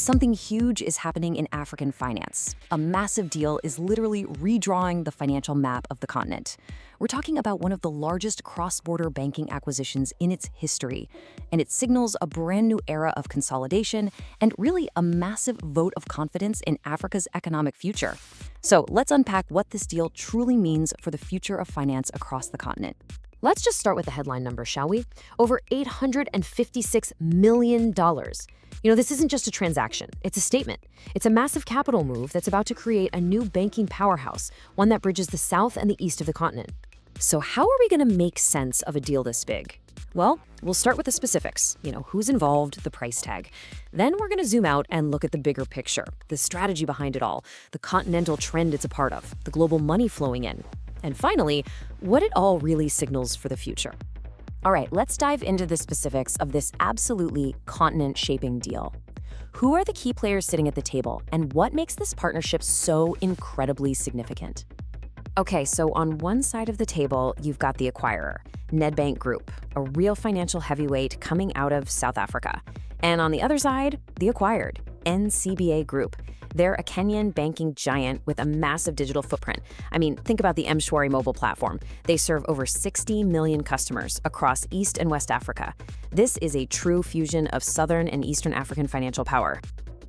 Something huge is happening in African finance. A massive deal is literally redrawing the financial map of the continent. We're talking about one of the largest cross-border banking acquisitions in its history, and it signals a brand new era of consolidation and really a massive vote of confidence in Africa's economic future. So let's unpack what this deal truly means for the future of finance across the continent. Let's just start with the headline number, shall we? Over $856 million. This isn't just a transaction, it's a statement. It's a massive capital move that's about to create a new banking powerhouse, one that bridges the south and the east of the continent. So how are we going to make sense of a deal this big? Well, we'll start with the specifics, who's involved, the price tag. Then we're going to zoom out and look at the bigger picture, the strategy behind it all, the continental trend it's a part of, the global money flowing in. And finally, what it all really signals for the future. All right, let's dive into the specifics of this absolutely continent-shaping deal. Who are the key players sitting at the table, and what makes this partnership so incredibly significant? Okay, so on one side of the table, you've got the acquirer, Nedbank Group, a real financial heavyweight coming out of South Africa. And on the other side, the acquired, NCBA Group. They're a Kenyan banking giant with a massive digital footprint. I mean, think about the M-Shwari mobile platform. They serve over 60 million customers across East and West Africa. This is a true fusion of Southern and Eastern African financial power.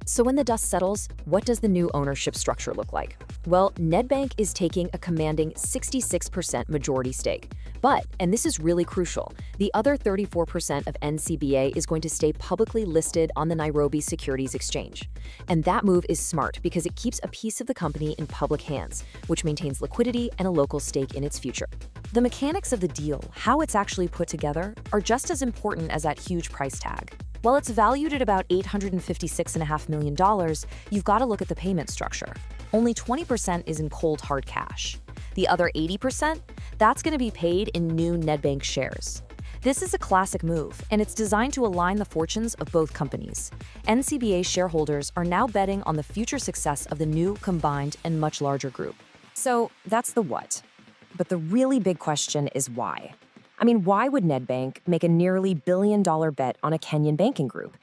So when the dust settles, what does the new ownership structure look like? Well, Nedbank is taking a commanding 66% majority stake. But, and this is really crucial, the other 34% of NCBA is going to stay publicly listed on the Nairobi Securities Exchange. And that move is smart because it keeps a piece of the company in public hands, which maintains liquidity and a local stake in its future. The mechanics of the deal, how it's actually put together, are just as important as that huge price tag. While it's valued at about $856.5 million, you've got to look at the payment structure. Only 20% is in cold hard cash. The other 80%, that's going to be paid in new Nedbank shares. This is a classic move, and it's designed to align the fortunes of both companies. NCBA shareholders are now betting on the future success of the new, combined, and much larger group. So that's the what. But the really big question is why. I mean, why would Nedbank make a nearly billion-dollar bet on a Kenyan banking group?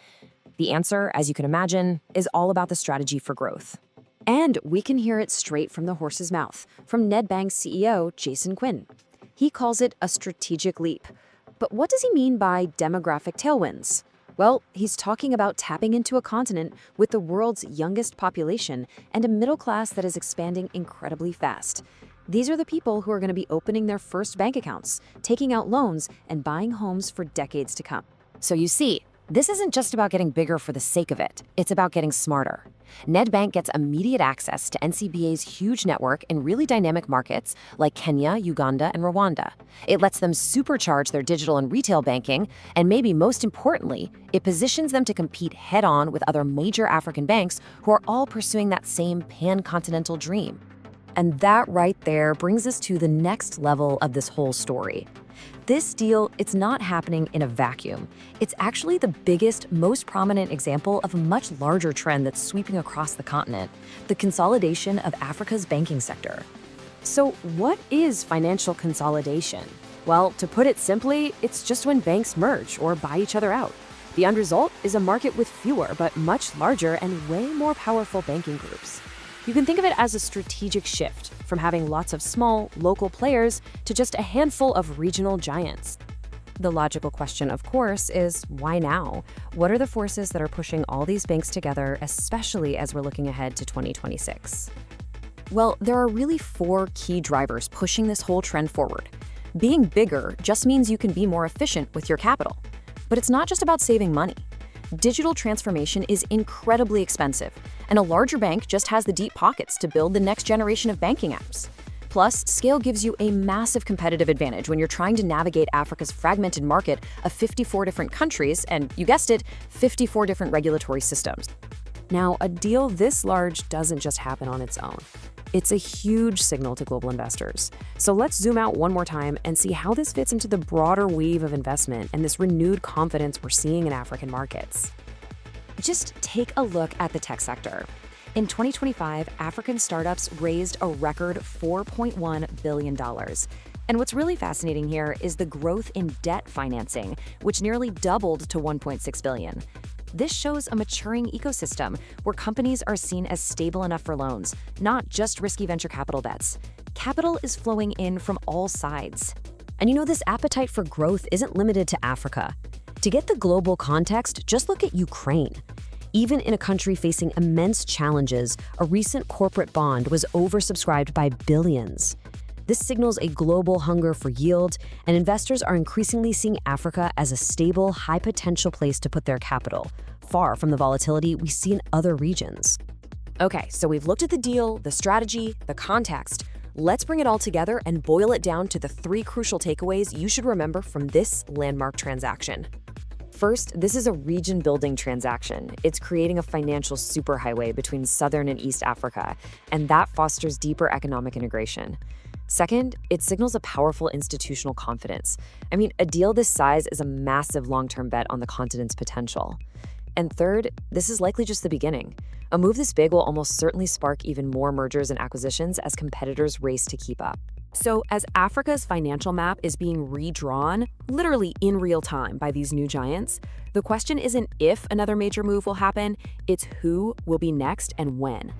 The answer, as you can imagine, is all about the strategy for growth. And we can hear it straight from the horse's mouth, from Nedbank's CEO, Jason Quinn. He calls it a strategic leap. But what does he mean by demographic tailwinds? Well, he's talking about tapping into a continent with the world's youngest population and a middle class that is expanding incredibly fast. These are the people who are going to be opening their first bank accounts, taking out loans, and buying homes for decades to come. So you see, this isn't just about getting bigger for the sake of it. It's about getting smarter. Nedbank gets immediate access to NCBA's huge network in really dynamic markets like Kenya, Uganda, and Rwanda. It lets them supercharge their digital and retail banking, and maybe most importantly, it positions them to compete head-on with other major African banks who are all pursuing that same pan-continental dream. And that right there brings us to the next level of this whole story. This deal, it's not happening in a vacuum. It's actually the biggest, most prominent example of a much larger trend that's sweeping across the continent, the consolidation of Africa's banking sector. So what is financial consolidation? Well, to put it simply, it's just when banks merge or buy each other out. The end result is a market with fewer but much larger and way more powerful banking groups. You can think of it as a strategic shift from having lots of small, local players to just a handful of regional giants. The logical question, of course, is why now? What are the forces that are pushing all these banks together, especially as we're looking ahead to 2026? Well, there are really 4 key drivers pushing this whole trend forward. Being bigger just means you can be more efficient with your capital. But it's not just about saving money. Digital transformation is incredibly expensive, and a larger bank just has the deep pockets to build the next generation of banking apps. Plus, scale gives you a massive competitive advantage when you're trying to navigate Africa's fragmented market of 54 different countries and, you guessed it, 54 different regulatory systems. Now, a deal this large doesn't just happen on its own. It's a huge signal to global investors. So let's zoom out one more time and see how this fits into the broader weave of investment and this renewed confidence we're seeing in African markets. Just take a look at the tech sector. In 2025, African startups raised a record $4.1 billion. And what's really fascinating here is the growth in debt financing, which nearly doubled to $1.6 billion. This shows a maturing ecosystem where companies are seen as stable enough for loans, not just risky venture capital bets. Capital is flowing in from all sides. And this appetite for growth isn't limited to Africa. To get the global context, just look at Ukraine. Even in a country facing immense challenges, a recent corporate bond was oversubscribed by billions. This signals a global hunger for yield, and investors are increasingly seeing Africa as a stable, high-potential place to put their capital, far from the volatility we see in other regions. Okay, so we've looked at the deal, the strategy, the context. Let's bring it all together and boil it down to the 3 crucial takeaways you should remember from this landmark transaction. First, this is a region-building transaction. It's creating a financial superhighway between Southern and East Africa, and that fosters deeper economic integration. Second, it signals a powerful institutional confidence. A deal this size is a massive long-term bet on the continent's potential. And third, this is likely just the beginning. A move this big will almost certainly spark even more mergers and acquisitions as competitors race to keep up. So as Africa's financial map is being redrawn, literally in real time by these new giants, the question isn't if another major move will happen, it's who will be next and when.